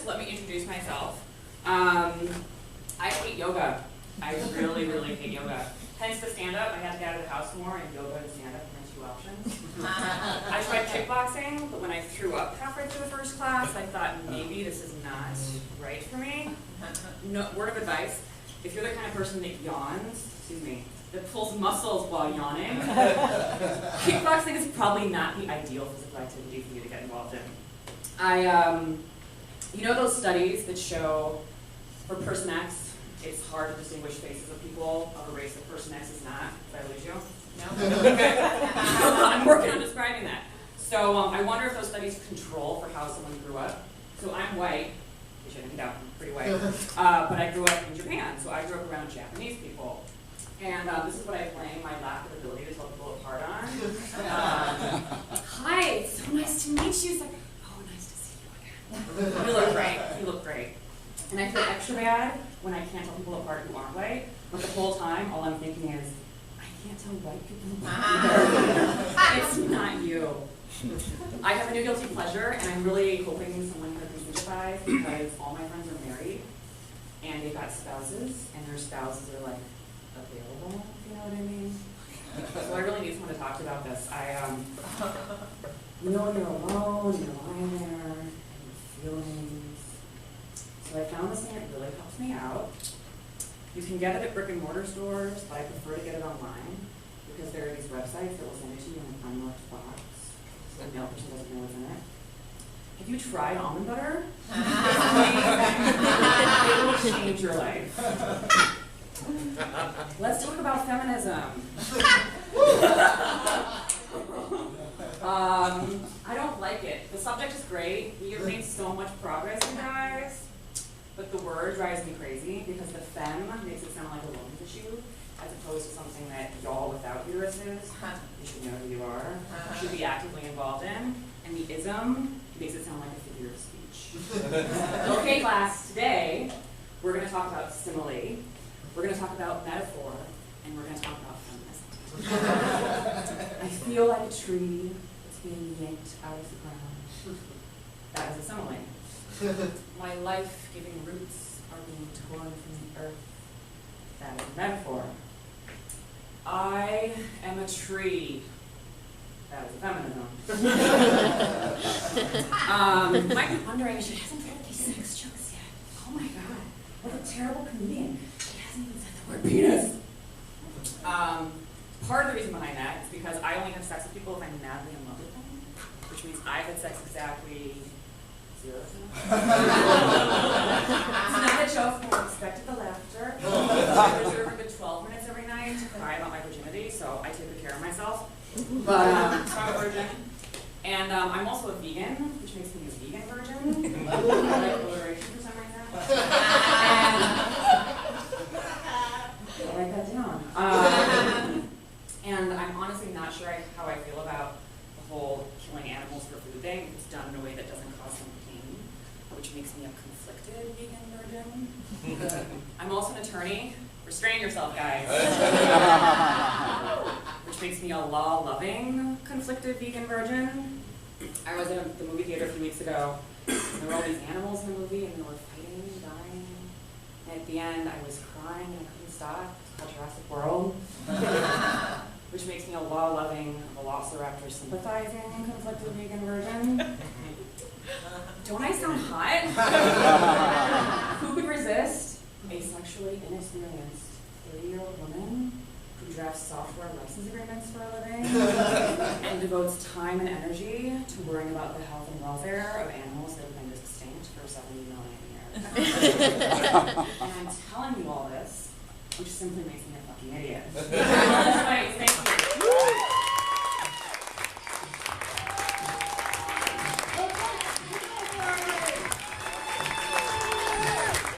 let me introduce myself. I hate yoga. I really, really hate yoga. Hence the stand-up. I had to get out of the house more, and yoga and stand-up are my two options. I tried kickboxing, but when I threw up halfway through the first class, I thought maybe this is not right for me. No, word of advice, if you're the kind of person that yawns, that pulls muscles while yawning, kickboxing is probably not the ideal physical activity for you to get involved in. You know those studies that show for person X, it's hard to distinguish faces of people of a race that person X is not? Did I lose you? No? Okay. I'm working on describing that. So I wonder if those studies control for how someone grew up. So I'm white, which I didn't doubt, I'm pretty white, but I grew up in Japan, so I grew up around Japanese people. And this is what I blame my lack of ability to tell people apart on. Hi, it's so nice to meet you. It's like, oh, nice to see you again. You look great. You look great. And I feel extra bad when I can't tell people apart who aren't white. But the whole time, all I'm thinking is, I can't tell white people apart. It's not you. I have a new guilty pleasure, and I'm really hoping someone here can sympathize because all my friends are married, and they've got spouses, and their spouses are like, available, if you know what I mean. So I really need someone to talk about this. You know when you're alone, you're lying there, and your feelings. So I found this thing that really helps me out. You can get it at brick and mortar stores, but I prefer to get it online because there are these websites that will send it to you in an unmarked box. So the mail person doesn't know what's in it. Have you tried almond butter? It will change your life. Let's talk about feminism. I don't like it. The subject is great. We have made so much progress, you guys. But the word drives me crazy because the femme makes it sound like a woman's issue as opposed to something that y'all without uteruses, you should know who you are, should be actively involved in. And the ism makes it sound like a figure of speech. Okay, class, today we're going to talk about simile. We're going to talk about metaphor, and we're going to talk about feminism. I feel like a tree that's being yanked out of the ground. That is a simile. My life-giving roots are being torn from the earth. That is a metaphor. I am a tree. That is a feminism. You might be wondering, she hasn't told these sex jokes yet. Oh my god, what a terrible comedian. Even said the word penis. Part of the reason behind that is because I only have sex with people if I'm madly in love with them, which means I've had sex exactly 0 times. It's not a joke, I expected the laughter. I reserve a good 12 minutes every night to cry about my virginity, so I take good care of myself. But so I'm a virgin. And I'm also a vegan, which makes me a vegan virgin. I like alliteration for some reason. I write that down. And I'm honestly not sure how I feel about the whole killing animals for food thing. It's done in a way that doesn't cause them pain, which makes me a conflicted vegan virgin. I'm also an attorney. Restrain yourself, guys. Which makes me a law-loving, conflicted vegan virgin. I was at the movie theater a few weeks ago. And there were all these animals in the movie, and they were fighting and dying. And at the end, I was crying and I couldn't stop. It's called Jurassic World. Which makes me a law-loving, velociraptor sympathizing, conflicted vegan virgin. Don't I sound hot? Who could resist a sexually inexperienced 30-year-old woman who drafts software license agreements for a living and devotes time and energy to worrying about the health and welfare of animals that have been extinct for 70 million years? And I'm telling you all this, which simply makes me a fucking idiot. Thank you.